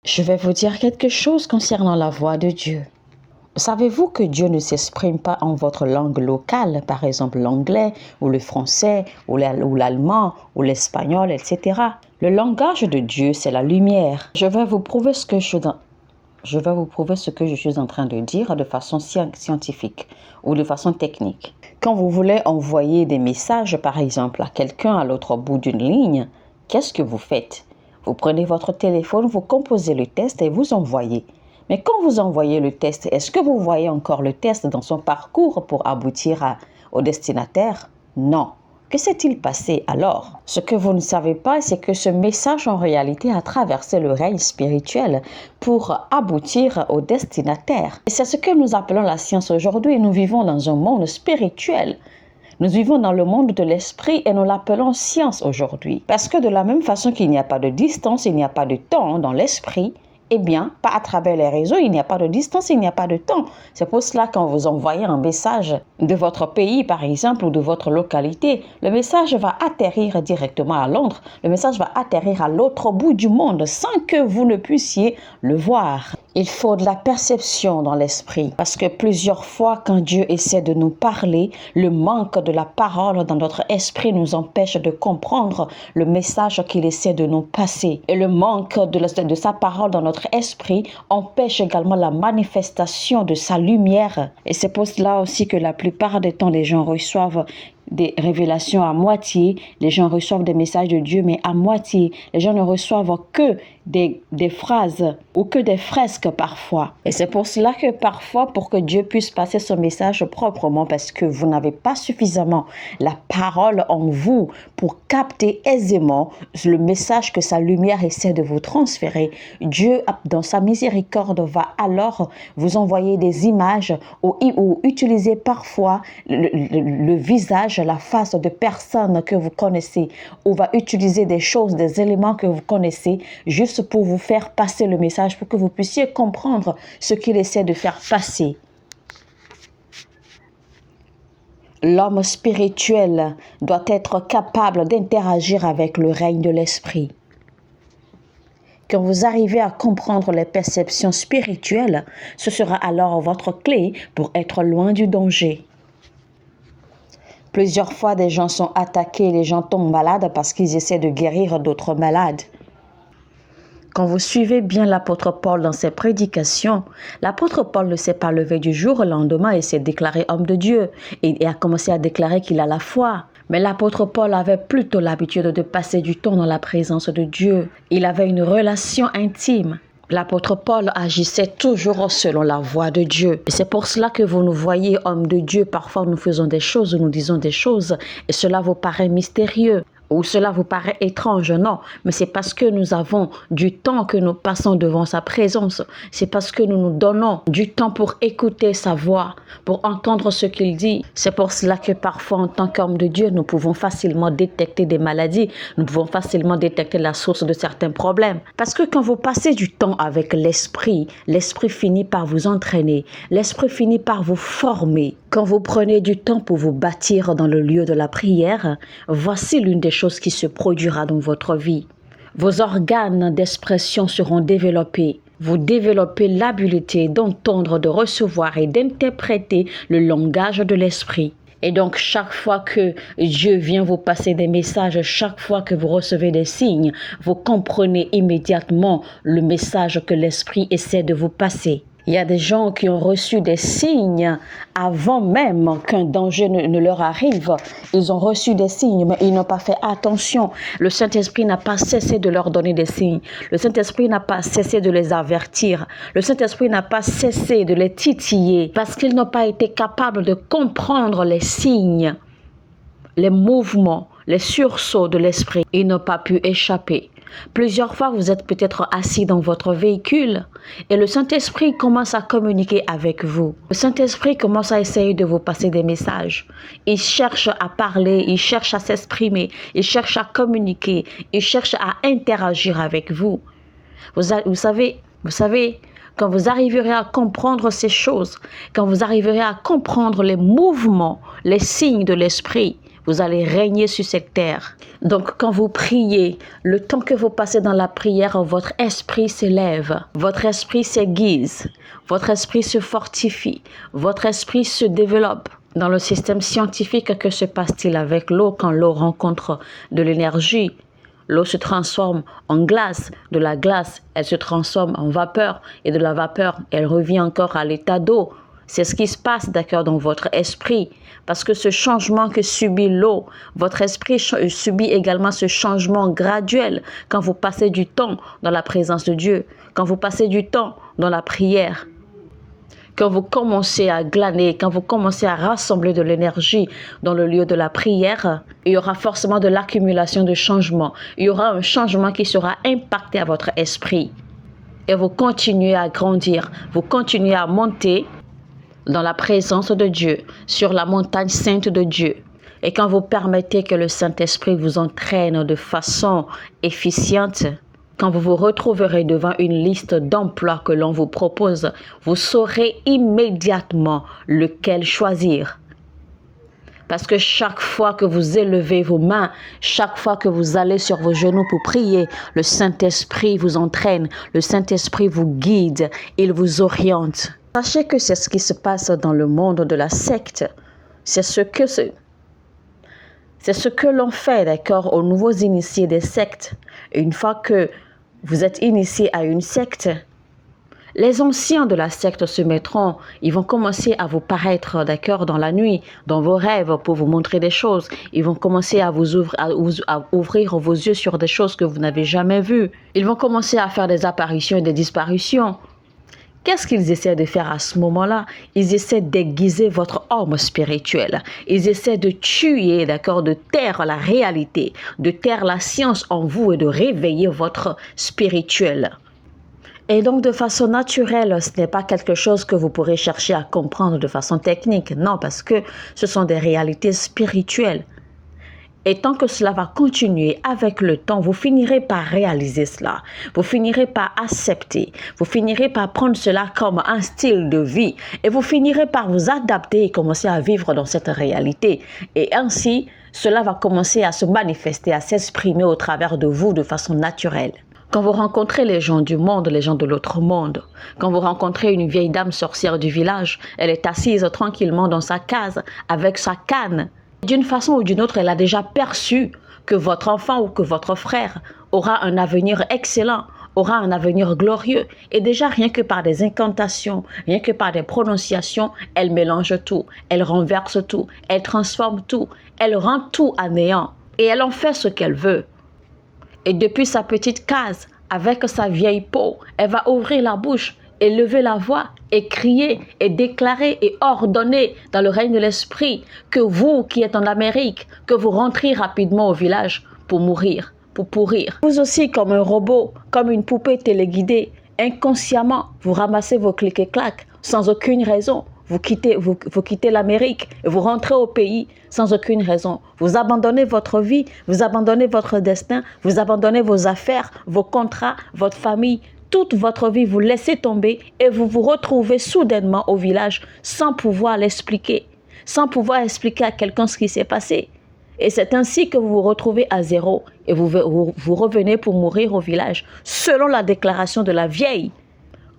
Je vais vous dire quelque chose concernant la voix de Dieu. Savez-vous que Dieu ne s'exprime pas en votre langue locale, par exemple l'anglais ou le français ou l'allemand ou l'espagnol, etc. Le langage de Dieu, c'est la lumière. Je vais vous prouver ce que je suis en train de dire de façon scientifique ou de façon technique. Quand vous voulez envoyer des messages, par exemple, à quelqu'un à l'autre bout d'une ligne, qu'est-ce que vous faites? Vous prenez votre téléphone, vous composez le test et vous envoyez. Mais quand vous envoyez le test, est-ce que vous voyez encore le test dans son parcours pour aboutir au destinataire? Non. Que s'est-il passé alors? Ce que vous ne savez pas, c'est que ce message en réalité a traversé le règne spirituel pour aboutir au destinataire. Et c'est ce que nous appelons la science aujourd'hui. Nous vivons dans un monde spirituel. Nous vivons dans le monde de l'esprit et nous l'appelons science aujourd'hui. Parce que de la même façon qu'il n'y a pas de distance, il n'y a pas de temps dans l'esprit, eh bien, pas à travers les réseaux, il n'y a pas de distance, il n'y a pas de temps. C'est pour cela quand vous envoyez un message de votre pays, par exemple, ou de votre localité, le message va atterrir directement à Londres. Le message va atterrir à l'autre bout du monde sans que vous ne puissiez le voir. Il faut de la perception dans l'esprit parce que plusieurs fois, quand Dieu essaie de nous parler, le manque de la parole dans notre esprit nous empêche de comprendre le message qu'il essaie de nous passer. Et le manque de sa parole dans notre esprit empêche également la manifestation de sa lumière. Et c'est pour cela aussi que la plupart des temps, les gens reçoivent des révélations à moitié, les gens reçoivent des messages de Dieu, mais à moitié. Les gens ne reçoivent que des phrases ou que des fresques parfois. Et c'est pour cela que parfois, pour que Dieu puisse passer son message proprement, parce que vous n'avez pas suffisamment la parole en vous pour capter aisément le message que sa lumière essaie de vous transférer, Dieu, dans sa miséricorde, va alors vous envoyer des images ou utiliser parfois le visage, la face de personnes que vous connaissez, ou va utiliser des choses, des éléments que vous connaissez, juste pour vous faire passer le message, pour que vous puissiez comprendre ce qu'il essaie de faire passer. L'homme spirituel doit être capable d'interagir avec le règne de l'esprit. Quand vous arrivez à comprendre les perceptions spirituelles, ce sera alors votre clé pour être loin du danger. Plusieurs fois, des gens sont attaqués, les gens tombent malades parce qu'ils essaient de guérir d'autres malades. Quand vous suivez bien l'apôtre Paul dans ses prédications, l'apôtre Paul ne s'est pas levé du jour au lendemain et s'est déclaré homme de Dieu et a commencé à déclarer qu'il a la foi. Mais l'apôtre Paul avait plutôt l'habitude de passer du temps dans la présence de Dieu. Il avait une relation intime. L'apôtre Paul agissait toujours selon la voix de Dieu. Et c'est pour cela que vous nous voyez, hommes de Dieu, parfois nous faisons des choses, nous disons des choses, et cela vous paraît mystérieux. Ou cela vous paraît étrange, non, mais c'est parce que nous avons du temps que nous passons devant sa présence. C'est parce que nous nous donnons du temps pour écouter sa voix, pour entendre ce qu'il dit. C'est pour cela que parfois, en tant qu'homme de Dieu, nous pouvons facilement détecter des maladies. Nous pouvons facilement détecter la source de certains problèmes. Parce que quand vous passez du temps avec l'esprit, l'esprit finit par vous entraîner. L'esprit finit par vous former. Quand vous prenez du temps pour vous bâtir dans le lieu de la prière, voici l'une des choses qui se produira dans votre vie. Vos organes d'expression seront développés. Vous développez l'habileté d'entendre, de recevoir et d'interpréter le langage de l'esprit. Et donc, chaque fois que Dieu vient vous passer des messages, chaque fois que vous recevez des signes, vous comprenez immédiatement le message que l'esprit essaie de vous passer. Il y a des gens qui ont reçu des signes avant même qu'un danger ne leur arrive. Ils ont reçu des signes, mais ils n'ont pas fait attention. Le Saint-Esprit n'a pas cessé de leur donner des signes. Le Saint-Esprit n'a pas cessé de les avertir. Le Saint-Esprit n'a pas cessé de les titiller parce qu'ils n'ont pas été capables de comprendre les signes, les mouvements, les sursauts de l'esprit. Ils n'ont pas pu échapper. Plusieurs fois, vous êtes peut-être assis dans votre véhicule et le Saint-Esprit commence à communiquer avec vous. Le Saint-Esprit commence à essayer de vous passer des messages. Il cherche à parler, il cherche à s'exprimer, il cherche à communiquer, il cherche à interagir avec vous. Vous savez, quand vous arriverez à comprendre ces choses, quand vous arriverez à comprendre les mouvements, les signes de l'Esprit, vous allez régner sur cette terre. Donc quand vous priez, le temps que vous passez dans la prière, votre esprit s'élève, votre esprit s'aiguise, votre esprit se fortifie, votre esprit se développe. Dans le système scientifique, que se passe-t-il avec l'eau quand l'eau rencontre de l'énergie? L'eau se transforme en glace, de la glace, elle se transforme en vapeur et de la vapeur, elle revient encore à l'état d'eau. C'est ce qui se passe, d'accord, dans votre esprit. Parce que ce changement que subit l'eau, votre esprit subit également ce changement graduel quand vous passez du temps dans la présence de Dieu, quand vous passez du temps dans la prière. Quand vous commencez à glaner, quand vous commencez à rassembler de l'énergie dans le lieu de la prière, il y aura forcément de l'accumulation de changements. Il y aura un changement qui sera impacté à votre esprit. Et vous continuez à grandir, vous continuez à monter dans la présence de Dieu, sur la montagne sainte de Dieu. Et quand vous permettez que le Saint-Esprit vous entraîne de façon efficiente, quand vous vous retrouverez devant une liste d'emplois que l'on vous propose, vous saurez immédiatement lequel choisir. Parce que chaque fois que vous élevez vos mains, chaque fois que vous allez sur vos genoux pour prier, le Saint-Esprit vous entraîne, le Saint-Esprit vous guide, il vous oriente. Sachez que c'est ce qui se passe dans le monde de la secte. C'est ce que l'on fait, d'accord, aux nouveaux initiés des sectes. Une fois que vous êtes initié à une secte, les anciens de la secte se mettront, ils vont commencer à vous paraître, d'accord, dans la nuit, dans vos rêves pour vous montrer des choses. Ils vont commencer à ouvrir vos yeux sur des choses que vous n'avez jamais vues. Ils vont commencer à faire des apparitions et des disparitions. Qu'est-ce qu'ils essaient de faire à ce moment-là? Ils essaient d'aiguiser votre homme spirituel. Ils essaient de tuer, d'accord, de taire la réalité, de taire la science en vous et de réveiller votre spirituel. Et donc, de façon naturelle, ce n'est pas quelque chose que vous pourrez chercher à comprendre de façon technique. Non, parce que ce sont des réalités spirituelles. Et tant que cela va continuer avec le temps, vous finirez par réaliser cela. Vous finirez par accepter. Vous finirez par prendre cela comme un style de vie. Et vous finirez par vous adapter et commencer à vivre dans cette réalité. Et ainsi, cela va commencer à se manifester, à s'exprimer au travers de vous de façon naturelle. Quand vous rencontrez les gens du monde, les gens de l'autre monde, quand vous rencontrez une vieille dame sorcière du village, elle est assise tranquillement dans sa case avec sa canne. D'une façon ou d'une autre, elle a déjà perçu que votre enfant ou que votre frère aura un avenir excellent, aura un avenir glorieux. Et déjà, rien que par des incantations, rien que par des prononciations, elle mélange tout, elle renverse tout, elle transforme tout, elle rend tout à néant. Et elle en fait ce qu'elle veut. Et depuis sa petite case, avec sa vieille peau, elle va ouvrir la bouche et lever la voix et crier et déclarer et ordonner dans le règne de l'esprit que vous qui êtes en Amérique, que vous rentrez rapidement au village pour mourir, pour pourrir. Vous aussi comme un robot, comme une poupée téléguidée, inconsciemment, vous ramassez vos clics et claques sans aucune raison. Vous quittez l'Amérique et vous rentrez au pays sans aucune raison. Vous abandonnez votre vie, vous abandonnez votre destin, vous abandonnez vos affaires, vos contrats, votre famille, toute votre vie, vous laissez tomber et vous vous retrouvez soudainement au village sans pouvoir l'expliquer, sans pouvoir expliquer à quelqu'un ce qui s'est passé. Et c'est ainsi que vous vous retrouvez à zéro et vous revenez pour mourir au village, selon la déclaration de la vieille.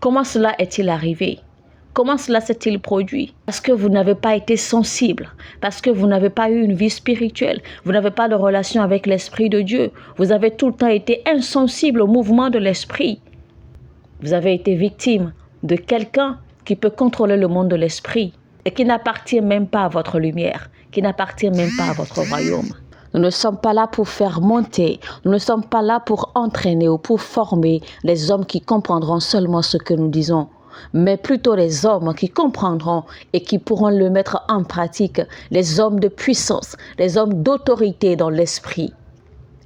Comment cela est-il arrivé? Comment cela s'est-il produit? Parce que vous n'avez pas été sensible, parce que vous n'avez pas eu une vie spirituelle, vous n'avez pas de relation avec l'Esprit de Dieu. Vous avez tout le temps été insensible au mouvement de l'Esprit. Vous avez été victime de quelqu'un qui peut contrôler le monde de l'esprit et qui n'appartient même pas à votre lumière, qui n'appartient même pas à votre royaume. Nous ne sommes pas là pour faire monter, nous ne sommes pas là pour entraîner ou pour former les hommes qui comprendront seulement ce que nous disons, mais plutôt les hommes qui comprendront et qui pourront le mettre en pratique, les hommes de puissance, les hommes d'autorité dans l'esprit.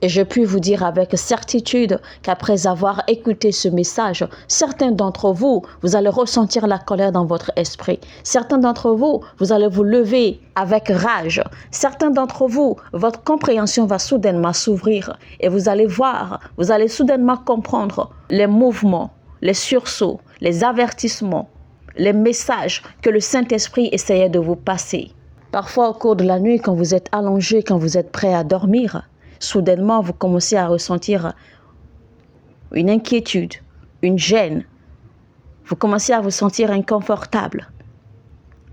Et je puis vous dire avec certitude qu'après avoir écouté ce message, certains d'entre vous, vous allez ressentir la colère dans votre esprit. Certains d'entre vous, vous allez vous lever avec rage. Certains d'entre vous, votre compréhension va soudainement s'ouvrir et vous allez voir, vous allez soudainement comprendre les mouvements, les sursauts, les avertissements, les messages que le Saint-Esprit essayait de vous passer. Parfois, au cours de la nuit, quand vous êtes allongé, quand vous êtes prêt à dormir, soudainement, vous commencez à ressentir une inquiétude, une gêne. Vous commencez à vous sentir inconfortable.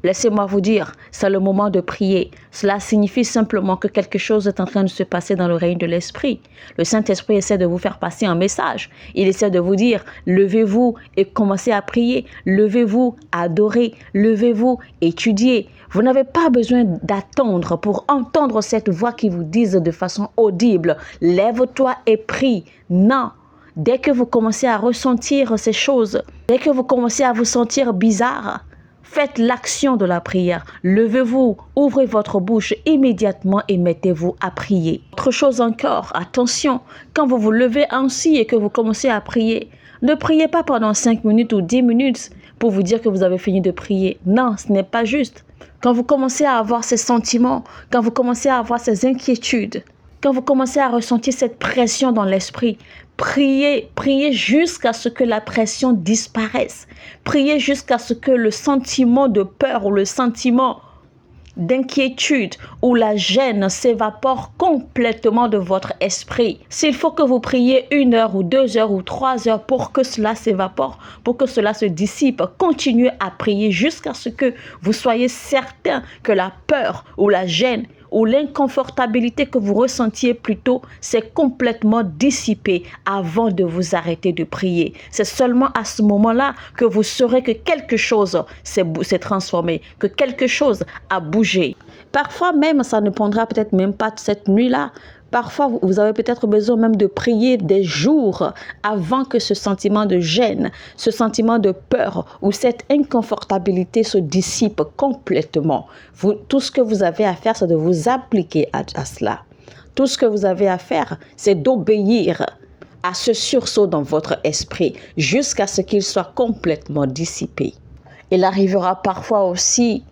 Laissez-moi vous dire, c'est le moment de prier. Cela signifie simplement que quelque chose est en train de se passer dans le règne de l'Esprit. Le Saint-Esprit essaie de vous faire passer un message. Il essaie de vous dire, levez-vous et commencez à prier. Levez-vous, adorez. Levez-vous, étudiez. Vous n'avez pas besoin d'attendre pour entendre cette voix qui vous dise de façon audible, lève-toi et prie. Non. Dès que vous commencez à ressentir ces choses, dès que vous commencez à vous sentir bizarre, faites l'action de la prière. Levez-vous, ouvrez votre bouche immédiatement et mettez-vous à prier. Autre chose encore, attention, quand vous vous levez ainsi et que vous commencez à prier, ne priez pas pendant 5 minutes ou 10 minutes pour vous dire que vous avez fini de prier. Non, ce n'est pas juste. Quand vous commencez à avoir ces sentiments, quand vous commencez à avoir ces inquiétudes, quand vous commencez à ressentir cette pression dans l'esprit, priez jusqu'à ce que la pression disparaisse. Priez jusqu'à ce que le sentiment de peur ou le sentiment d'inquiétude ou la gêne s'évapore complètement de votre esprit. S'il faut que vous priez 1 heure ou 2 heures ou 3 heures pour que cela s'évapore, pour que cela se dissipe, continuez à prier jusqu'à ce que vous soyez certain que la peur ou la gêne ou l'inconfortabilité que vous ressentiez plutôt s'est complètement dissipée avant de vous arrêter de prier. C'est seulement à ce moment-là que vous saurez que quelque chose s'est transformé, que quelque chose a bougé. Parfois même, ça ne prendra peut-être même pas cette nuit-là. Parfois, vous avez peut-être besoin même de prier des jours avant que ce sentiment de gêne, ce sentiment de peur ou cette inconfortabilité se dissipe complètement. Tout ce que vous avez à faire, c'est de vous appliquer à cela. Tout ce que vous avez à faire, c'est d'obéir à ce sursaut dans votre esprit jusqu'à ce qu'il soit complètement dissipé. Il arrivera parfois aussi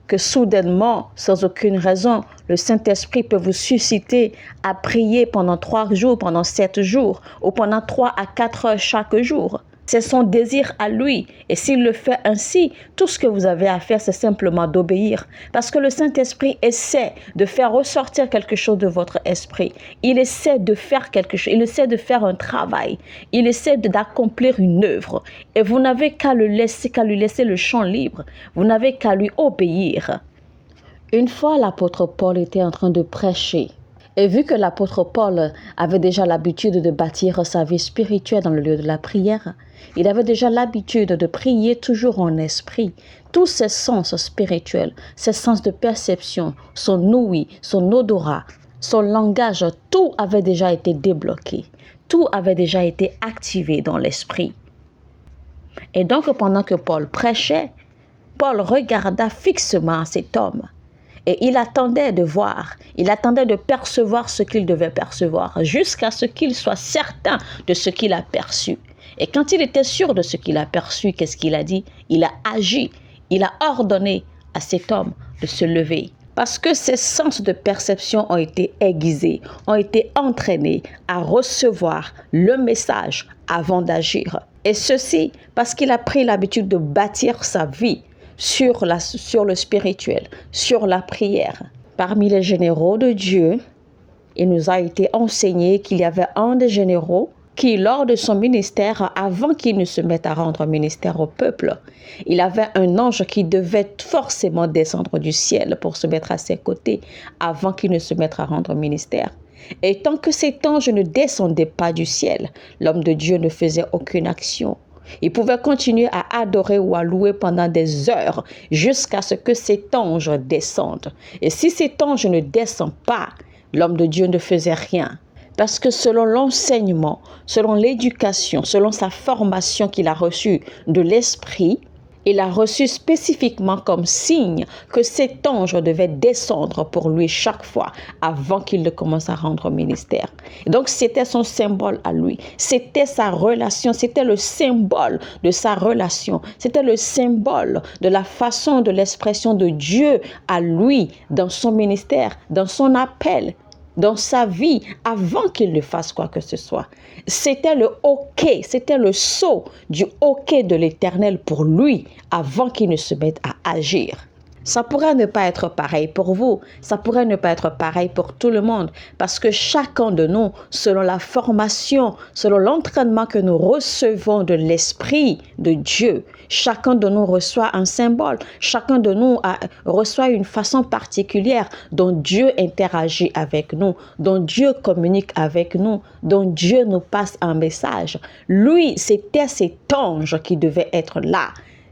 que soudainement, sans aucune raison, le Saint-Esprit peut vous susciter à prier pendant 3 jours, pendant 7 jours, ou pendant 3 à 4 heures chaque jour. C'est son désir à lui. Et s'il le fait ainsi, tout ce que vous avez à faire, c'est simplement d'obéir. Parce que le Saint-Esprit essaie de faire ressortir quelque chose de votre esprit. Il essaie de faire quelque chose. Il essaie de faire un travail. Il essaie d'accomplir une œuvre. Et vous n'avez qu'à lui laisser le champ libre. Vous n'avez qu'à lui obéir. Une fois, l'apôtre Paul était en train de prêcher. Et vu que l'apôtre Paul avait déjà l'habitude de bâtir sa vie spirituelle dans le lieu de la prière, il avait déjà l'habitude de prier toujours en esprit. Tous ses sens spirituels, ses sens de perception, son ouïe, son odorat, son langage, tout avait déjà été débloqué. Tout avait déjà été activé dans l'esprit. Et donc, pendant que Paul prêchait, Paul regarda fixement cet homme. Et il attendait de voir, il attendait de percevoir ce qu'il devait percevoir, jusqu'à ce qu'il soit certain de ce qu'il a perçu. Et quand il était sûr de ce qu'il a perçu, qu'est-ce qu'il a dit? Il a agi, il a ordonné à cet homme de se lever. Parce que ses sens de perception ont été aiguisés, ont été entraînés à recevoir le message avant d'agir. Et ceci parce qu'il a pris l'habitude de bâtir sa vie sur le spirituel, sur la prière. Parmi les généraux de Dieu, il nous a été enseigné qu'il y avait un des généraux qui, lors de son ministère, avant qu'il ne se mette à rendre ministère au peuple, il avait un ange qui devait forcément descendre du ciel pour se mettre à ses côtés avant qu'il ne se mette à rendre ministère. Et tant que cet ange ne descendait pas du ciel, l'homme de Dieu ne faisait aucune action. Il pouvait continuer à adorer ou à louer pendant des heures jusqu'à ce que cet ange descende. Et si cet ange ne descend pas, l'homme de Dieu ne faisait rien. Parce que selon l'enseignement, selon l'éducation, selon sa formation qu'il a reçue de l'esprit, il a reçu spécifiquement comme signe que cet ange devait descendre pour lui chaque fois avant qu'il ne commence à rendre ministère. Et donc c'était son symbole à lui, c'était sa relation, c'était le symbole de sa relation, c'était le symbole de la façon de l'expression de Dieu à lui dans son ministère, dans son appel, dans sa vie avant qu'il ne fasse quoi que ce soit. C'était le hockey, c'était le saut du hockey de l'Éternel pour lui avant qu'il ne se mette à agir. Ça pourrait ne pas être pareil pour vous, ça pourrait ne pas être pareil pour tout le monde, parce que chacun de nous, selon la formation, selon l'entraînement que nous recevons de l'Esprit de Dieu, chacun de nous reçoit un symbole, chacun de nous reçoit une façon particulière dont Dieu interagit avec nous, dont Dieu communique avec nous, dont Dieu nous passe un message. Lui, c'était cet ange qui devait être là.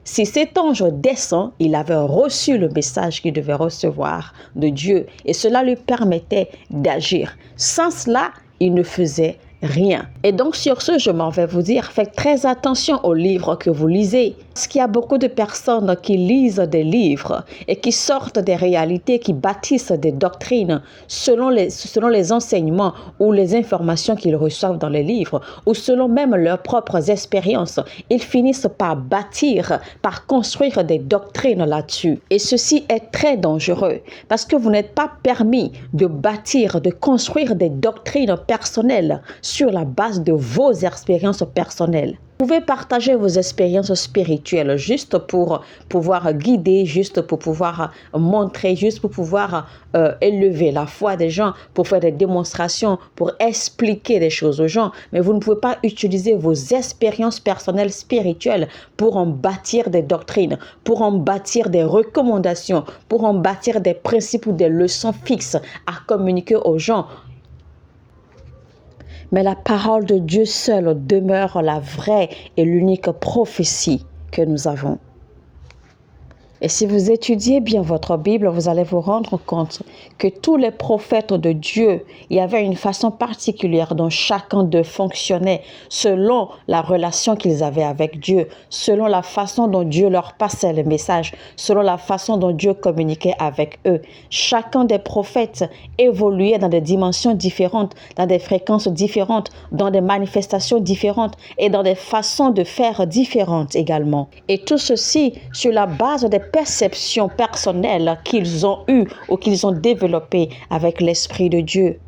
Si cet ange descend, il avait reçu le message qu'il devait recevoir de Dieu et cela lui permettait d'agir. Sans cela, il ne faisait rien. Et donc sur ce, je m'en vais vous dire, faites très attention aux livres que vous lisez. Parce qu'il y a beaucoup de personnes qui lisent des livres et qui sortent des réalités, qui bâtissent des doctrines selon les enseignements ou les informations qu'ils reçoivent dans les livres ou selon même leurs propres expériences. Ils finissent par bâtir, par construire des doctrines là-dessus. Et ceci est très dangereux parce que vous n'êtes pas permis de bâtir, de construire des doctrines personnelles sur la base de vos expériences personnelles. Vous pouvez partager vos expériences spirituelles juste pour pouvoir guider, juste pour pouvoir montrer, juste pour pouvoir élever la foi des gens, pour faire des démonstrations, pour expliquer des choses aux gens. Mais vous ne pouvez pas utiliser vos expériences personnelles spirituelles pour en bâtir des doctrines, pour en bâtir des recommandations, pour en bâtir des principes ou des leçons fixes à communiquer aux gens. Mais la parole de Dieu seule demeure la vraie et l'unique prophétie que nous avons. Et si vous étudiez bien votre Bible, vous allez vous rendre compte que tous les prophètes de Dieu, il y avait une façon particulière dont chacun d'eux fonctionnait selon la relation qu'ils avaient avec Dieu, selon la façon dont Dieu leur passait le message, selon la façon dont Dieu communiquait avec eux. Chacun des prophètes évoluait dans des dimensions différentes, dans des fréquences différentes, dans des manifestations différentes et dans des façons de faire différentes également. Et tout ceci sur la base des perceptions personnelles qu'ils ont eues ou qu'ils ont développées avec l'Esprit de Dieu.